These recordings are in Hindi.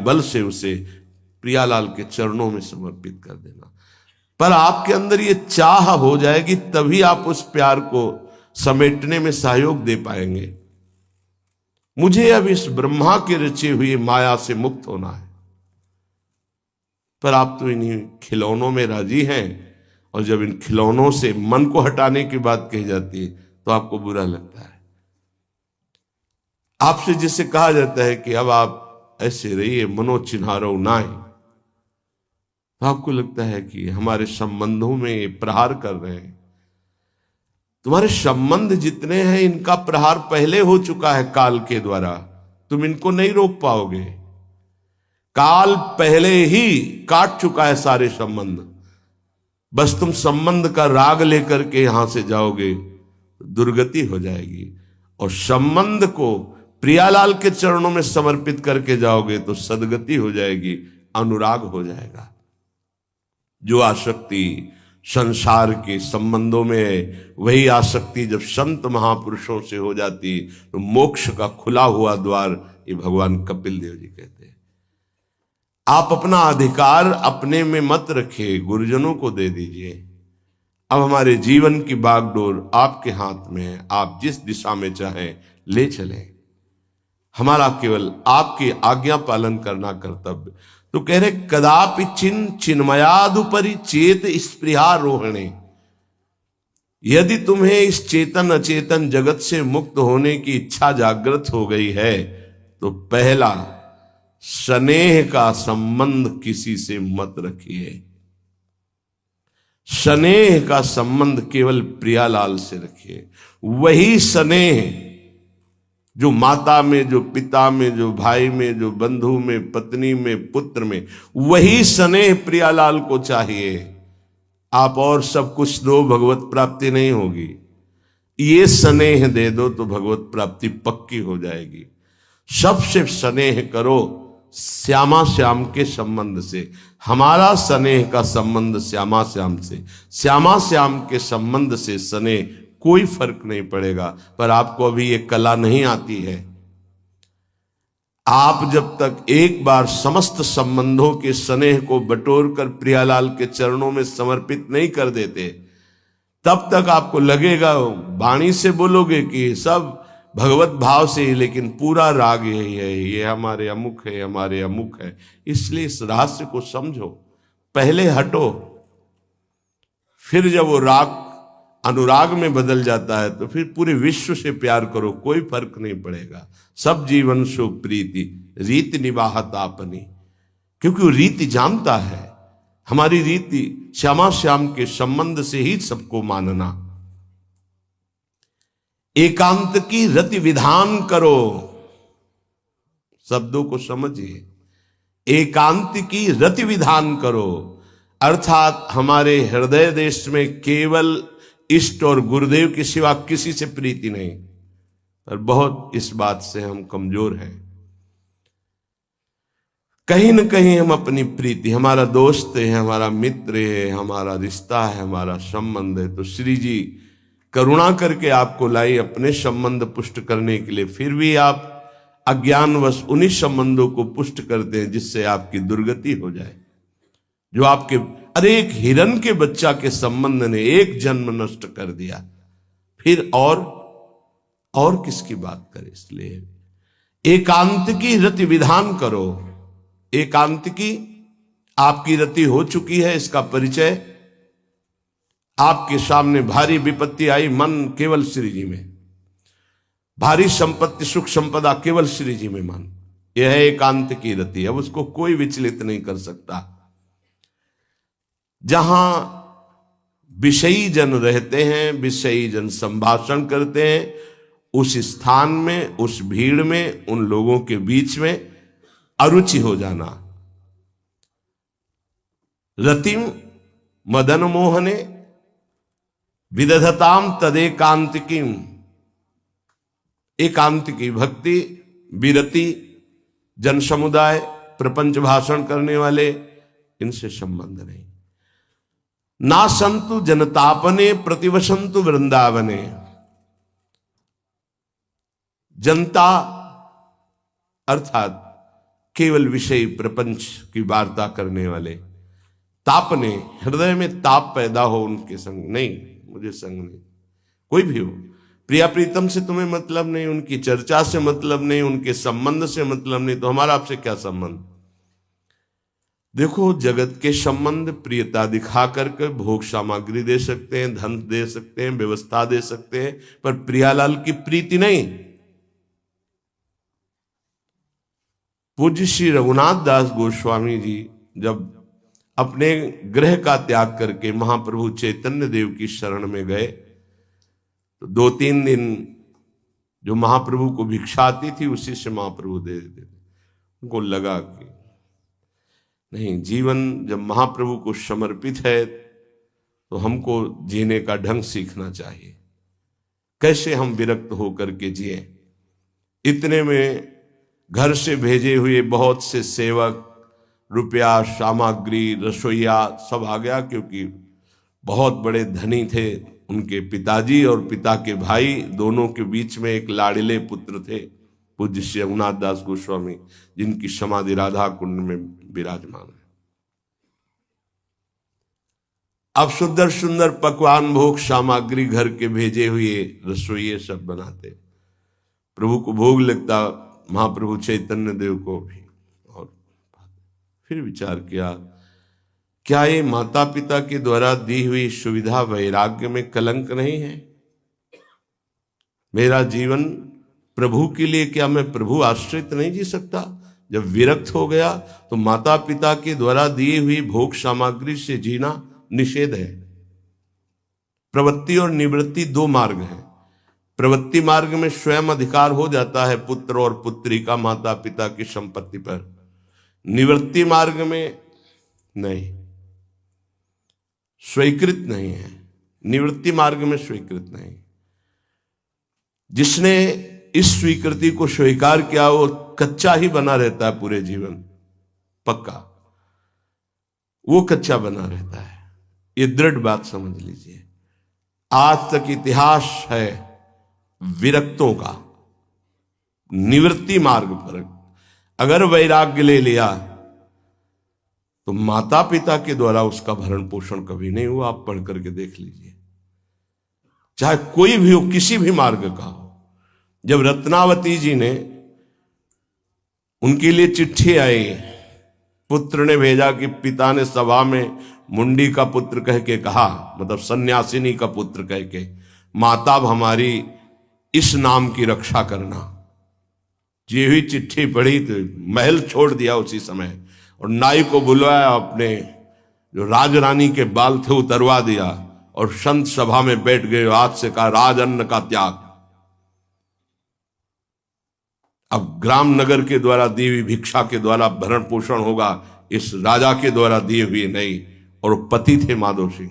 बल से उसे प्रियालाल के चरणों में समर्पित कर देना। पर आपके अंदर ये चाह हो जाएगी, तभी आप उस प्यार को समेटने में सहयोग दे पाएंगे। मुझे अब इस ब्रह्मा के रचे हुए माया से मुक्त होना है, पर आप तो इन्हीं खिलौनों में राजी हैं, और जब इन खिलौनों से मन को हटाने की बात कही जाती है तो आपको बुरा लगता है। आपसे जिसे कहा जाता है कि अब आप ऐसे रहिए, मनोचिन्हारो नाय, तो आपको लगता है कि हमारे संबंधों में ये प्रहार कर रहे हैं। तुम्हारे संबंध जितने हैं इनका प्रहार पहले हो चुका है काल के द्वारा, तुम इनको नहीं रोक पाओगे। काल पहले ही काट चुका है सारे संबंध, बस तुम संबंध का राग लेकर के यहां से जाओगे, दुर्गति हो जाएगी। और संबंध को प्रियालाल के चरणों में समर्पित करके जाओगे तो सदगति हो जाएगी, अनुराग हो जाएगा। जो आसक्ति संसार के संबंधों में है, वही आसक्ति जब संत महापुरुषों से हो जाती तो मोक्ष का खुला हुआ द्वार, ये भगवान कपिल देव जी कहते हैं। आप अपना अधिकार अपने में मत रखिए, गुरुजनों को दे दीजिए। अब हमारे जीवन की बागडोर आपके हाथ में है, आप जिस दिशा में चाहें ले चलें। हमारा केवल आपकी आज्ञा पालन करना कर्तव्य। तो कह रहे कदापि चिन्मयादुपरि चेत स्पृहारोहणे, यदि तुम्हें इस चेतन अचेतन जगत से मुक्त होने की इच्छा जागृत हो गई है तो पहला, स्नेह का संबंध किसी से मत रखिए। स्नेह का संबंध केवल प्रियालाल से रखिए। वही स्नेह जो माता में, जो पिता में, जो भाई में, जो बंधु में, पत्नी में, पुत्र में, वही स्नेह प्रियालाल को चाहिए। आप और सब कुछ दो, भगवत प्राप्ति नहीं होगी। ये स्नेह दे दो तो भगवत प्राप्ति पक्की हो जाएगी। सबसे स्नेह करो श्यामा श्याम के संबंध से। हमारा स्नेह का संबंध श्यामा श्याम से, श्यामा श्याम के संबंध से स्नेह कोई फर्क नहीं पड़ेगा। पर आपको अभी ये कला नहीं आती है। आप जब तक एक बार समस्त संबंधों के स्नेह को बटोर कर प्रियालाल के चरणों में समर्पित नहीं कर देते, तब तक आपको लगेगा, वाणी से बोलोगे कि सब भगवत भाव से ही, लेकिन पूरा राग यही है, ये हमारे अमुक है, हमारे अमुक है। इसलिए इस रहस्य को समझो, पहले हटो, फिर जब वो राग अनुराग में बदल जाता है तो फिर पूरे विश्व से प्यार करो, कोई फर्क नहीं पड़ेगा। सब जीवन सो प्रीति रीति निवाहत आपनी, क्योंकि वो रीति जानता है। हमारी रीति श्यामा श्याम के संबंध से ही सबको मानना। एकांत की रति विधान करो, शब्दों को समझिए। एकांत की रति विधान करो, अर्थात हमारे हृदय देश में केवल इष्ट और गुरुदेव के सिवा किसी से प्रीति नहीं। पर बहुत इस बात से हम कमजोर हैं। कहीं न कहीं हम अपनी प्रीति, हमारा दोस्त है, हमारा मित्र है, हमारा रिश्ता है, हमारा संबंध है, तो श्री जी करुणा करके आपको लाई अपने संबंध पुष्ट करने के लिए। फिर भी आप अज्ञानवश उन्हीं संबंधों को पुष्ट करते हैं जिससे आपकी दुर्गति हो जाए। जो आपके, अरे एक हिरण के बच्चा के संबंध ने एक जन्म नष्ट कर दिया, फिर और किसकी बात करें। इसलिए एकांत की रति विधान करो। एकांत की आपकी रति हो चुकी है, इसका परिचय। आपके सामने भारी विपत्ति आई, मन केवल श्री जी में, भारी संपत्ति सुख संपदा केवल श्री जी में मन, यह है एकांत की रति। अब उसको कोई विचलित नहीं कर सकता। जहां विषयी जन रहते हैं, विषयी जन संभाषण करते हैं, उस स्थान में, उस भीड़ में, उन लोगों के बीच में अरुचि हो जाना। रतिम मदन मोहने विदधताम तदेकांतिकीम। एकांत की भक्ति, विरति, जन समुदाय, प्रपंच भाषण करने वाले, इनसे संबंध नहीं। ना संतु जनतापने प्रतिवसंतु वृंदावने। जनता अर्थात केवल विषय प्रपंच की वार्ता करने वाले, तापने, हृदय में ताप पैदा हो उनके संग नहीं, मुझे संग नहीं, कोई भी हो, प्रिया प्रीतम से तुम्हें मतलब नहीं, उनकी चर्चा से मतलब नहीं, उनके संबंध से मतलब नहीं, तो हमारा आपसे क्या संबंध। देखो, जगत के संबंध प्रियता दिखा करके भोग सामग्री दे सकते हैं, धन दे सकते हैं, व्यवस्था दे सकते हैं, पर प्रियालाल की प्रीति नहीं। पूज्य श्री रघुनाथ दास गोस्वामी जी जब अपने गृह का त्याग करके महाप्रभु चैतन्य देव की शरण में गए, तो 2-3 दिन जो महाप्रभु को भिक्षा आती थी उसी से महाप्रभु दे देते थे। उनको लगा कि नहीं, जीवन जब महाप्रभु को समर्पित है तो हमको जीने का ढंग सीखना चाहिए, कैसे हम विरक्त होकर के जिए। इतने में घर से भेजे हुए बहुत से सेवक, रुपया, सामग्री, रसोईया सब आ गया, क्योंकि बहुत बड़े धनी थे उनके पिताजी, और पिता के भाई दोनों के बीच में एक लाड़िले पुत्र थे पूज्य श्री रघुनाथ दास गोस्वामी, जिनकी समाधि राधा कुंड में विराजमान है। अब सुंदर सुंदर पकवान, भोग सामग्री घर के भेजे हुए रसोइये सब बनाते, प्रभु को भोग लगता, महाप्रभु चैतन्य देव को भी। और फिर विचार किया, क्या ये माता पिता के द्वारा दी हुई सुविधा वैराग्य में कलंक नहीं है? मेरा जीवन प्रभु के लिए, क्या मैं प्रभु आश्रित नहीं जी सकता? जब विरक्त हो गया तो माता पिता के द्वारा दी हुई भोग सामग्री से जीना निषेध है। प्रवृत्ति और निवृत्ति 2 मार्ग हैं। प्रवृत्ति मार्ग में स्वयं अधिकार हो जाता है पुत्र और पुत्री का माता पिता की संपत्ति पर, निवृत्ति मार्ग में नहीं, स्वीकृत नहीं है। निवृत्ति मार्ग में स्वीकृत नहीं। जिसने इस स्वीकृति को स्वीकार किया वो कच्चा ही बना रहता है पूरे जीवन, पक्का वो कच्चा बना रहता है। ये दृढ़ बात समझ लीजिए। आज तक इतिहास है विरक्तों का, निवृत्ति मार्ग पर अगर वैराग्य ले लिया तो माता पिता के द्वारा उसका भरण पोषण कभी नहीं हुआ। आप पढ़ करके देख लीजिए, चाहे कोई भी हो, किसी भी मार्ग का हो। जब रत्नावती जी ने, उनके लिए चिट्ठी आई, पुत्र ने भेजा कि पिता ने सभा में मुंडी का पुत्र कह के कहा, मतलब सन्यासिनी का पुत्र कह के, माता हमारी इस नाम की रक्षा करना। ये हुई चिट्ठी पढ़ी तो महल छोड़ दिया उसी समय, और नाई को बुलवाया, अपने जो राजरानी के बाल थे उतरवा दिया, और संत सभा में बैठ गए। आज से कहा राजअन्न का त्याग। अब ग्राम नगर के द्वारा दी हुई भिक्षा के द्वारा भरण पोषण होगा, इस राजा के द्वारा दिए हुए नहीं। और पति थे माधव सिंह।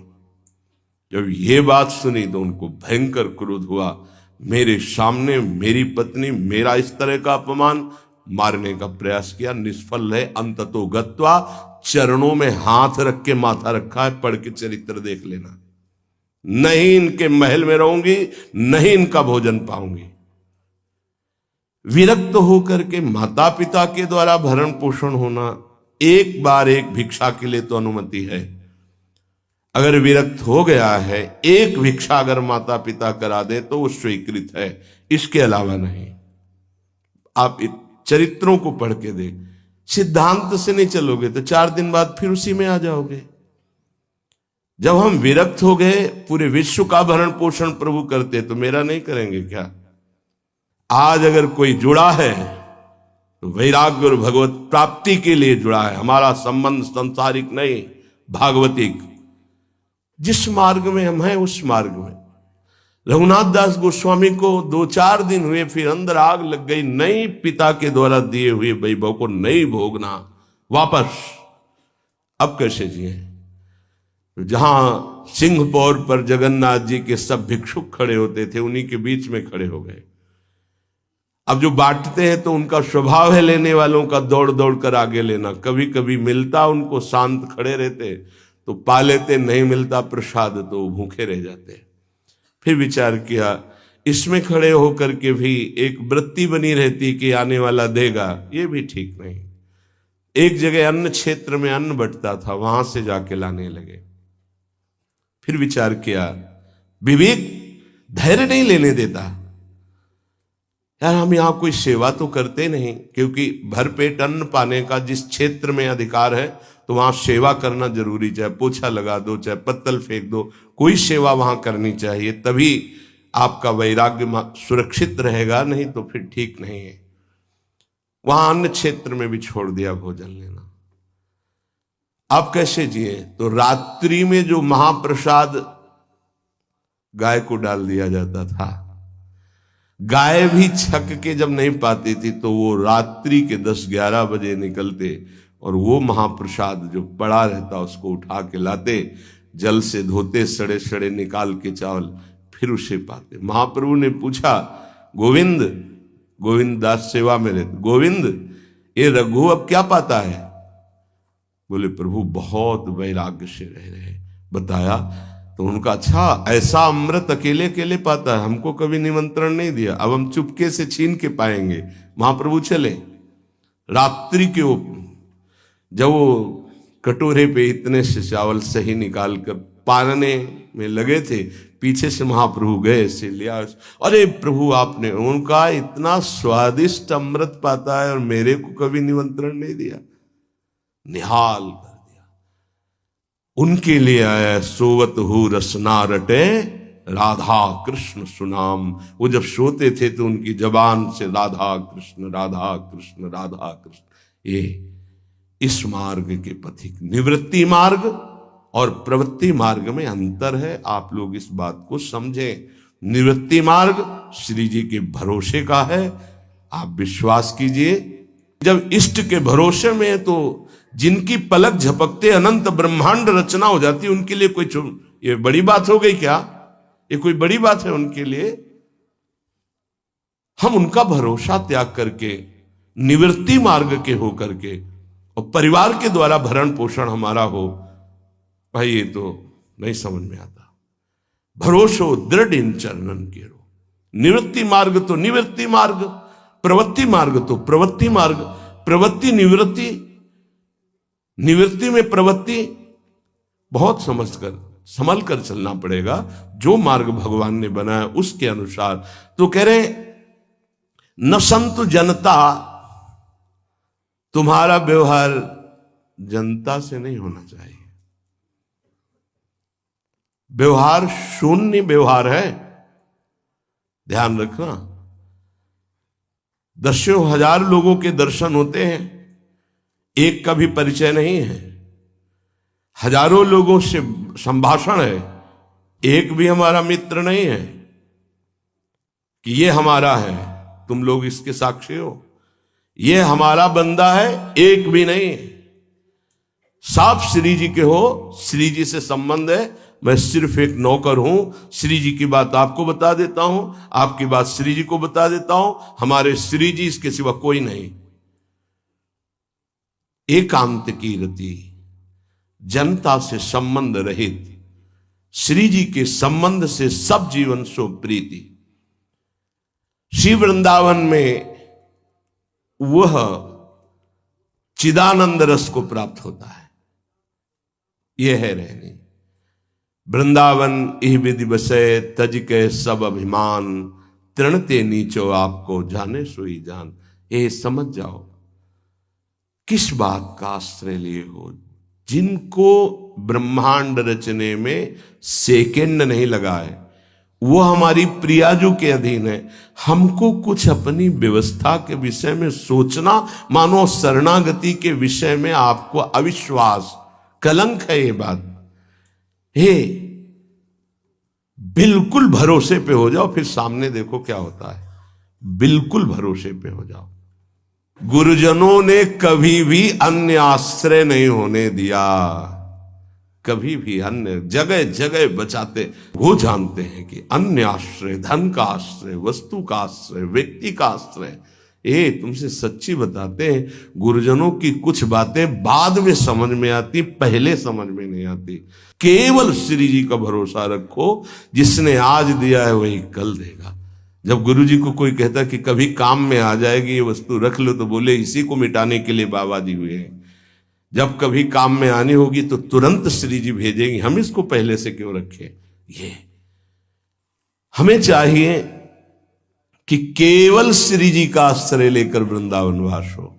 जब ये बात सुनी तो उनको भयंकर क्रोध हुआ। मेरे सामने मेरी पत्नी, मेरा इस तरह का अपमान, मारने का प्रयास किया, निष्फल है। अंततो गत्वा, चरणों में हाथ रख के माथा रखा है, पढ़ के चरित्र देख लेना। नहीं इनके महल में रहूंगी, नहीं इनका भोजन पाऊंगी। विरक्त होकर के माता पिता के द्वारा भरण पोषण होना, एक बार एक भिक्षा के लिए तो अनुमति है। अगर विरक्त हो गया है, एक भिक्षा अगर माता पिता करा दे तो वो स्वीकृत है, इसके अलावा नहीं। आप चरित्रों को पढ़ के देख, सिद्धांत से नहीं चलोगे तो 4 दिन बाद फिर उसी में आ जाओगे। जब हम विरक्त हो गए, पूरे विश्व का भरण पोषण प्रभु करते, तो मेरा नहीं करेंगे क्या? आज अगर कोई जुड़ा है तो वैराग्य और भगवत प्राप्ति के लिए जुड़ा है। हमारा संबंध संसारिक नहीं, भागवतिक। जिस मार्ग में हम हैं उस मार्ग में। रघुनाथ दास गोस्वामी को 2-4 दिन हुए, फिर अंदर आग लग गई। नहीं, पिता के द्वारा दिए हुए वैभव को नहीं भोगना, वापस। अब कैसे जिए? जहां सिंहपौर पर जगन्नाथ जी के सब भिक्षुक खड़े होते थे, उन्हीं के बीच में खड़े हो गए। अब जो बांटते हैं तो उनका स्वभाव है लेने वालों का दौड़ दौड़ कर आगे लेना। कभी कभी मिलता उनको, शांत खड़े रहते तो पा लेते, नहीं मिलता प्रसाद तो भूखे रह जाते। फिर विचार किया, इसमें खड़े होकर के भी एक वृत्ति बनी रहती कि आने वाला देगा, ये भी ठीक नहीं। एक जगह अन्न क्षेत्र में अन्न बंटता था, वहां से जाके लाने लगे। फिर विचार किया, विवेक धैर्य नहीं लेने देता, यार हम यहां कोई सेवा तो करते नहीं, क्योंकि भरपेट अन्न पाने का जिस क्षेत्र में अधिकार है तो वहां सेवा करना जरूरी, चाहे पोछा लगा दो, चाहे पत्तल फेंक दो, कोई सेवा वहां करनी चाहिए, तभी आपका वैराग्य सुरक्षित रहेगा, नहीं तो फिर ठीक नहीं है। वहां अन्य क्षेत्र में भी छोड़ दिया भोजन लेना। आप कैसे जिए? तो रात्रि में जो महाप्रसाद गाय को डाल दिया जाता था, गाय भी छक के जब नहीं पाती थी तो वो रात्रि के 10-11 बजे निकलते और वो महाप्रसाद जो पड़ा रहता उसको उठा के लाते, जल से धोते, सड़े सड़े निकाल के चावल, फिर उसे पाते। महाप्रभु ने पूछा, गोविंद, गोविंद दास सेवा में रहते, गोविंद ये रघु अब क्या पाता है? बोले प्रभु बहुत वैराग्य से रह रहे। बताया तो उनका, अच्छा ऐसा अमृत अकेले अकेले पाता है, हमको कभी निमंत्रण नहीं दिया, अब हम चुपके से छीन के पाएंगे। महाप्रभु चले रात्रि के जब वो कटोरे पे इतने से चावल सही निकाल कर पारने में लगे थे, पीछे से महाप्रभु गए से लिया। अरे प्रभु आपने, उनका इतना स्वादिष्ट अमृत पाता है और मेरे को कभी निमंत्रण नहीं दिया, निहाल कर दिया। उनके लिए आया सोवत हु रसना रटे राधा कृष्ण सुनाम। वो जब सोते थे तो उनकी जबान से राधा कृष्ण राधा कृष्ण राधा कृष्ण। ये इस मार्ग के पथिक, निवृत्ति मार्ग और प्रवृत्ति मार्ग में अंतर है, आप लोग इस बात को समझें। निवृत्ति मार्ग श्री जी के भरोसे का है, आप विश्वास कीजिए। जब इष्ट के भरोसे में है तो जिनकी पलक झपकते अनंत ब्रह्मांड रचना हो जाती है, उनके लिए कोई ये बड़ी बात हो गई क्या? ये कोई बड़ी बात है उनके लिए? हम उनका भरोसा त्याग करके निवृत्ति मार्ग के हो करके और परिवार के द्वारा भरण पोषण हमारा हो, भाई ये तो नहीं समझ में आता। भरोसो दृढ़ इन चरणन के रो। निवृत्ति मार्ग तो निवृत्ति मार्ग, प्रवृत्ति मार्ग तो प्रवृत्ति मार्ग, प्रवृत्ति निवृत्ति, निवृत्ति में प्रवृत्ति, बहुत समझकर संभल कर चलना पड़ेगा। जो मार्ग भगवान ने बनाया उसके अनुसार। तो कह रहे न संत जनता, तुम्हारा व्यवहार जनता से नहीं होना चाहिए। व्यवहार शून्य व्यवहार है, ध्यान रखना। दसों हजार लोगों के दर्शन होते हैं, एक का भी परिचय नहीं है। हजारों लोगों से संभाषण है, एक भी हमारा मित्र नहीं है कि ये हमारा है, तुम लोग इसके साक्षी हो। ये हमारा बंदा है, एक भी नहीं। साफ श्री जी के हो, श्री जी से संबंध है, मैं सिर्फ एक नौकर हूं। श्री जी की बात आपको बता देता हूं, आपकी बात श्री जी को बता देता हूं। हमारे श्री जी इसके सिवा कोई नहीं। एकांत की रति, जनता से संबंध रहित, श्री जी के संबंध से सब जीवन सो प्रीति। श्री वृंदावन में वह चिदानंद रस को प्राप्त होता है। यह है रहनी। वृंदावन इह विधि बसे, तज के सब अभिमान, तृणते नीचो आपको जाने सोई जान। ये समझ जाओ किस बात का आश्रय लिए हो। जिनको ब्रह्मांड रचने में सेकेंड नहीं लगा है, वो हमारी प्रियाजू के अधीन है। हमको कुछ अपनी व्यवस्था के विषय में सोचना, मानो शरणागति के विषय में आपको अविश्वास, कलंक है ये बात। हे बिल्कुल भरोसे पे हो जाओ, फिर सामने देखो क्या होता है। बिल्कुल भरोसे पे हो जाओ। गुरुजनों ने कभी भी अन्य आश्रय नहीं होने दिया, कभी भी अन्य जगह जगह बचाते। वो जानते हैं कि अन्य आश्रय, धन का आश्रय, वस्तु का आश्रय, व्यक्ति का आश्रय, ये तुमसे सच्ची बताते हैं। गुरुजनों की कुछ बातें बाद में समझ में आती, पहले समझ में नहीं आती। केवल श्री जी का भरोसा रखो, जिसने आज दिया है वही कल देगा। जब गुरु जी को कोई कहता कि कभी काम में आ जाएगी ये वस्तु, रख लो, तो बोले इसी को मिटाने के लिए बाबा जी हुए हैं। जब कभी काम में आनी होगी तो तुरंत श्री जी भेजेंगे, हम इसको पहले से क्यों रखें। ये हमें चाहिए कि केवल श्री जी का आश्रय लेकर वृंदावन वास हो।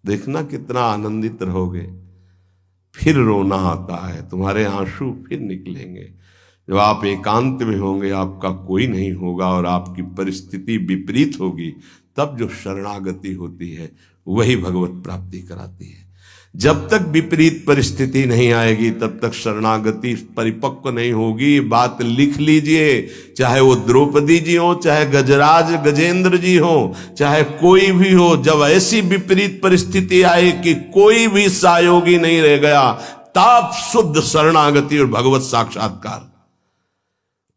देखना कितना आनंदित रहोगे। फिर रोना आता है, तुम्हारे आंसू फिर निकलेंगे। जब आप एकांत में होंगे, आपका कोई नहीं होगा और आपकी परिस्थिति विपरीत होगी, तब जो शरणागति होती है वही भगवत प्राप्ति कराती है। जब तक विपरीत परिस्थिति नहीं आएगी तब तक शरणागति परिपक्व नहीं होगी। बात लिख लीजिए, चाहे वो द्रौपदी जी हो, चाहे गजराज गजेंद्र जी हो, चाहे कोई भी हो, जब ऐसी विपरीत परिस्थिति आए कि कोई भी सहयोगी नहीं रह गया, तब शुद्ध शरणागति और भगवत साक्षात्कार।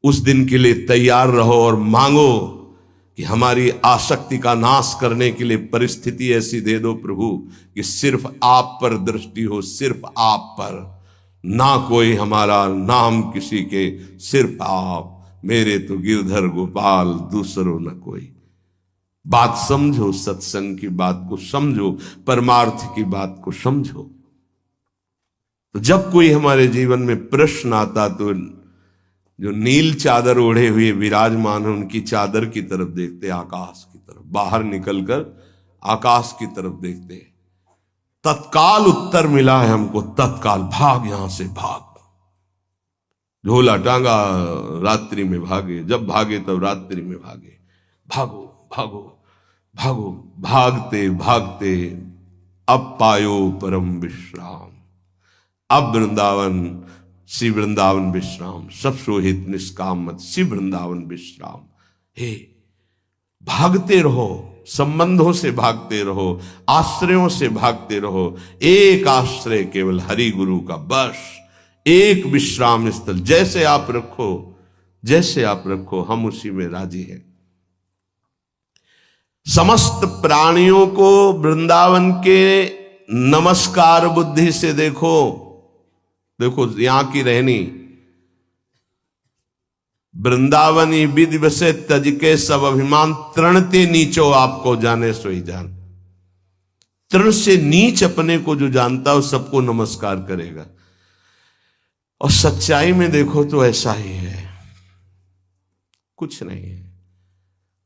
उस दिन के लिए तैयार रहो और मांगो कि हमारी आसक्ति का नाश करने के लिए परिस्थिति ऐसी दे दो प्रभु कि सिर्फ आप पर दृष्टि हो, सिर्फ आप पर, ना कोई हमारा, ना हम किसी के, सिर्फ आप। मेरे तो गिरधर गोपाल, दूसरों न कोई। बात समझो, सत्संग की बात को समझो, परमार्थ की बात को समझो। तो जब कोई हमारे जीवन में प्रश्न आता तो जो नील चादर ओढ़े हुए विराजमान है, उनकी चादर की तरफ देखते, आकाश की तरफ, बाहर निकलकर आकाश की तरफ देखते। तत्काल उत्तर मिला है हमको, तत्काल भाग, यहां से भाग। झोला टांगा, रात्रि में भागे, जब भागे तब रात्रि में भागे। भागो भागो भागो, भागते भागते अब पायो परम विश्राम। अब वृंदावन, श्री वृंदावन विश्राम, सब सोहित निष्काम मत, श्री वृंदावन विश्राम। हे, भागते रहो, संबंधों से भागते रहो, आश्रयों से भागते रहो। एक आश्रय केवल हरि गुरु का, बस एक विश्राम स्थल। जैसे आप रखो, जैसे आप रखो, हम उसी में राजी हैं। समस्त प्राणियों को वृंदावन के नमस्कार बुद्धि से देखो। देखो यहां की रहनी, वृंदावनी विधि वसे तज के सब अभिमान, तृणते नीचो आपको जाने सोई जान। तृण से नीच अपने को जो जानता है, सबको नमस्कार करेगा। और सच्चाई में देखो तो ऐसा ही है, कुछ नहीं है।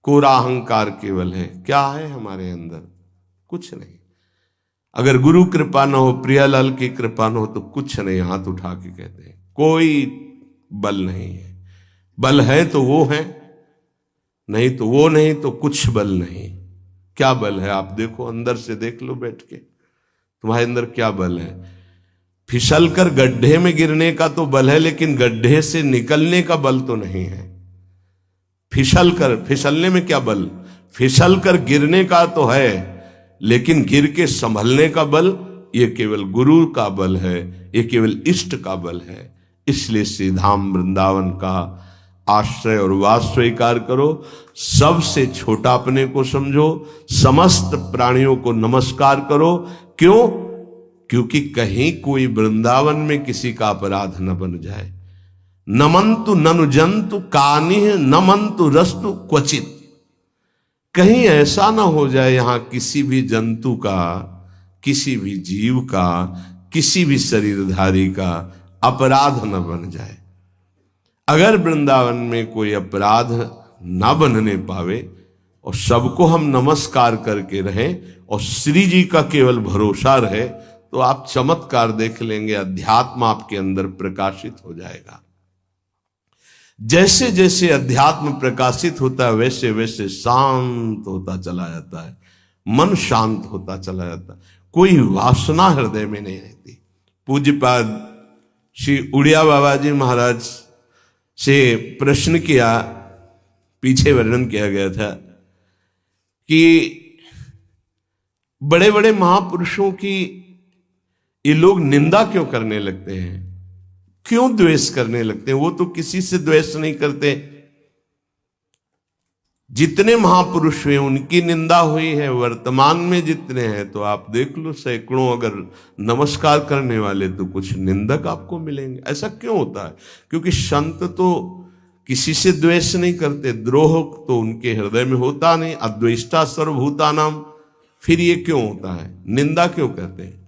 कोरा अहंकार केवल है। क्या है हमारे अंदर? कुछ नहीं। अगर गुरु कृपा न हो, प्रियालाल की कृपा न हो, तो कुछ नहीं। हाथ उठा के कहते हैं कोई बल नहीं है। बल है तो वो है, नहीं तो वो नहीं, तो कुछ बल नहीं। क्या बल है? आप देखो, अंदर से देख लो बैठ के, तुम्हारे अंदर क्या बल है। फिसल कर गड्ढे में गिरने का तो बल है, लेकिन गड्ढे से निकलने का बल तो नहीं है। फिसलने में क्या बल? फिसल कर गिरने का तो है, लेकिन गिर के संभलने का बल, ये केवल गुरु का बल है, ये केवल इष्ट का बल है। इसलिए श्री धाम वृंदावन का आश्रय और वास स्वीकार करो। सबसे छोटा अपने को समझो, समस्त प्राणियों को नमस्कार करो। क्यों? क्योंकि कहीं कोई वृंदावन में किसी का अपराध न बन जाए। नमंतु ननु जंतु कानिह नमंतु रस्तु क्वचित। कहीं ऐसा ना हो जाए यहां किसी भी जंतु का, किसी भी जीव का, किसी भी शरीरधारी का अपराध न बन जाए। अगर वृंदावन में कोई अपराध ना बनने पावे और सबको हम नमस्कार करके रहें और श्री जी का केवल भरोसा रहे, तो आप चमत्कार देख लेंगे। अध्यात्म आपके अंदर प्रकाशित हो जाएगा। जैसे जैसे अध्यात्म प्रकाशित होता है, वैसे वैसे शांत होता चला जाता है, मन शांत होता चला जाता है। कोई वासना हृदय में नहीं रहती। पूज्यपाद श्री उड़िया बाबा जी महाराज से प्रश्न किया, पीछे वर्णन किया गया था कि बड़े बड़े महापुरुषों की ये लोग निंदा क्यों करने लगते हैं, क्यों द्वेष करने लगते हैं? वो तो किसी से द्वेष नहीं करते। जितने महापुरुष हुए उनकी निंदा हुई है। वर्तमान में जितने हैं तो आप देख लो, सैकड़ों अगर नमस्कार करने वाले तो कुछ निंदक आपको मिलेंगे। ऐसा क्यों होता है? क्योंकि संत तो किसी से द्वेष नहीं करते, द्रोह तो उनके हृदय में होता नहीं। अद्वेष्टा सर्वभूतानाम। फिर ये क्यों होता है? निंदा क्यों करते हैं?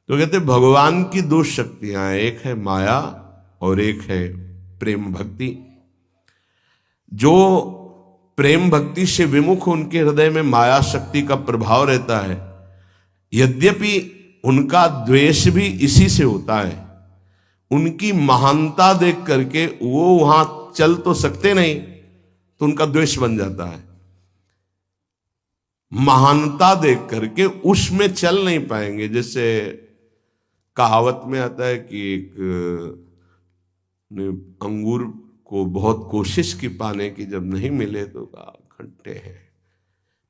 तो कहते भगवान की दो शक्तियां हैं, एक है माया और एक है प्रेम भक्ति। जो प्रेम भक्ति से विमुख, उनके हृदय में माया शक्ति का प्रभाव रहता है। यद्यपि उनका द्वेष भी इसी से होता है। उनकी महानता देख करके वो वहां चल तो सकते नहीं, तो उनका द्वेष बन जाता है। महानता देख करके उसमें चल नहीं पाएंगे। जैसे कहावत में आता है कि एक अंगूर को बहुत कोशिश की पाने की, जब नहीं मिले तो कहा खट्टे हैं,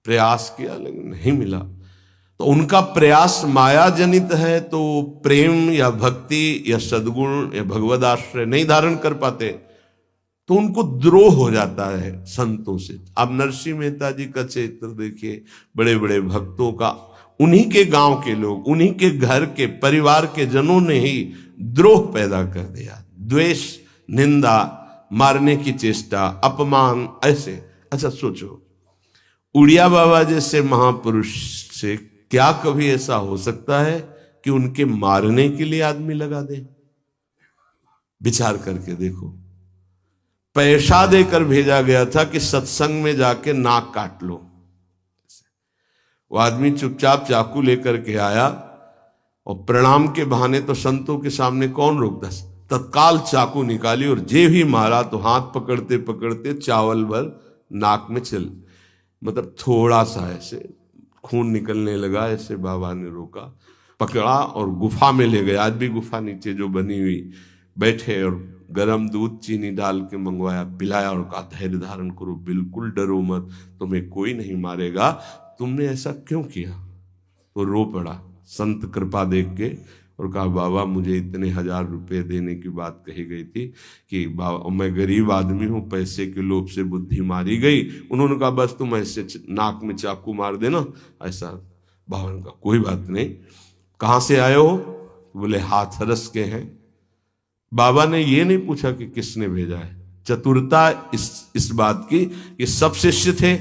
प्रयास किया लेकिन नहीं मिला। तो उनका प्रयास माया जनित है, तो प्रेम या भक्ति या सद्गुण या भगवद आश्रय नहीं धारण कर पाते, तो उनको द्रोह हो जाता है संतों से। आप नरसिंह मेहता जी का चरित्र देखिए, बड़े बड़े भक्तों का, उन्हीं के गांव के लोग, उन्हीं के घर के परिवार के जनों ने ही द्रोह पैदा कर दिया। द्वेष, निंदा, मारने की चेष्टा, अपमान, ऐसे। अच्छा सोचो, उड़िया बाबा जैसे महापुरुष से क्या कभी ऐसा हो सकता है कि उनके मारने के लिए आदमी लगा दे? विचार करके देखो। पैसा देकर भेजा गया था कि सत्संग में जाके नाक काट लो। वो आदमी चुपचाप चाकू लेकर के आया और प्रणाम के बहाने तो संतों के सामने कौन रोकता, तत्काल चाकू निकाली और जे भी मारा तो हाथ पकड़ते पकड़ते चावल भर नाक में चल, मतलब थोड़ा सा ऐसे खून निकलने लगा। ऐसे बाबा ने रोका, पकड़ा और गुफा में ले गए। आज भी गुफा नीचे जो बनी हुई, बैठे और गरम दूध चीनी डाल के मंगवाया, पिलाया और कहा धैर्य धारण करो, बिल्कुल डरो मत, तुम्हें कोई नहीं मारेगा, तुमने ऐसा क्यों किया? तो रो पड़ा संत कृपा देख के और कहा बाबा मुझे इतने 1000 रुपये देने की बात कही गई थी कि बाबा मैं गरीब आदमी हूं, पैसे के लोभ से बुद्धि मारी गई। उन्होंने कहा बस तुम ऐसे नाक में चाकू मार देना ऐसा। बाबा ने कहा कोई बात नहीं, कहाँ से आए हो? बोले हाथरस के हैं। बाबा ने ये नहीं पूछा कि किसने भेजा है। चतुरता इस बात की कि सब शिष्य थे,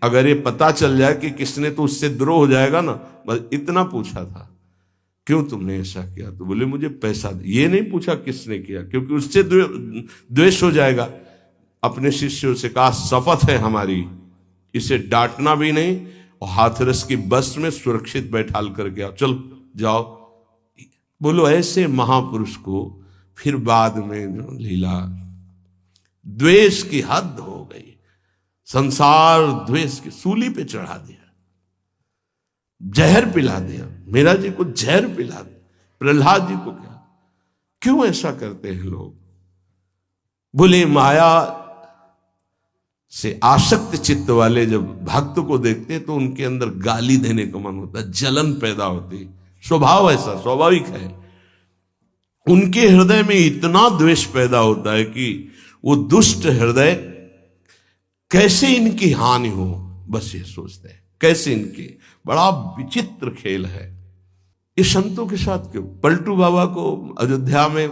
अगर ये पता चल जाए कि किसने, तो उससे द्रोह हो जाएगा ना, बस इतना पूछा था क्यों तुमने ऐसा किया? तो बोले मुझे पैसा दे। ये नहीं पूछा किसने किया, क्योंकि उससे द्वेष हो जाएगा। अपने शिष्यों से कहा शपथ है हमारी, इसे डांटना भी नहीं और हाथरस की बस में सुरक्षित बैठाल करके आओ, चलो जाओ। बोलो ऐसे महापुरुष को फिर बाद में लीला, द्वेष की हद हो गई, संसार द्वेष की सूली पे चढ़ा दिया, जहर पिला दिया। मीरा जी को जहर पिला दिया, प्रहलाद जी को क्या? क्यों ऐसा करते हैं लोग? बोले माया से आसक्त चित्त वाले जब भक्त को देखते तो उनके अंदर गाली देने का मन होता है, जलन पैदा होती, स्वभाव ऐसा स्वाभाविक है। उनके हृदय में इतना द्वेष पैदा होता है कि वो दुष्ट हृदय कैसे इनकी हानि हो, बस ये सोचते हैं कैसे इनकी। बड़ा विचित्र खेल है ये संतों के साथ। क्यों पलटू बाबा को अयोध्या में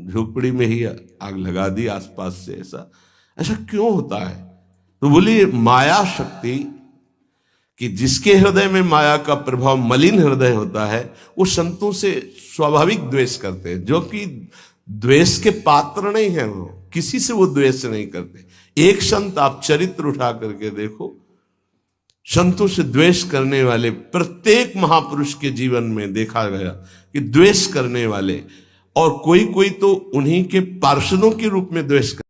झोपड़ी में ही आग लगा दी आसपास से, ऐसा क्यों होता है? तो बोलिए माया शक्ति कि जिसके हृदय में माया का प्रभाव, मलिन हृदय होता है, वो संतों से स्वाभाविक द्वेष करते हैं, जो कि द्वेष के पात्र नहीं है। वो किसी से वो द्वेष नहीं करते। एक संत आप चरित्र उठा करके देखो, संतों से द्वेष करने वाले प्रत्येक महापुरुष के जीवन में देखा गया कि द्वेष करने वाले, और कोई कोई तो उन्हीं के पार्षदों के रूप में द्वेष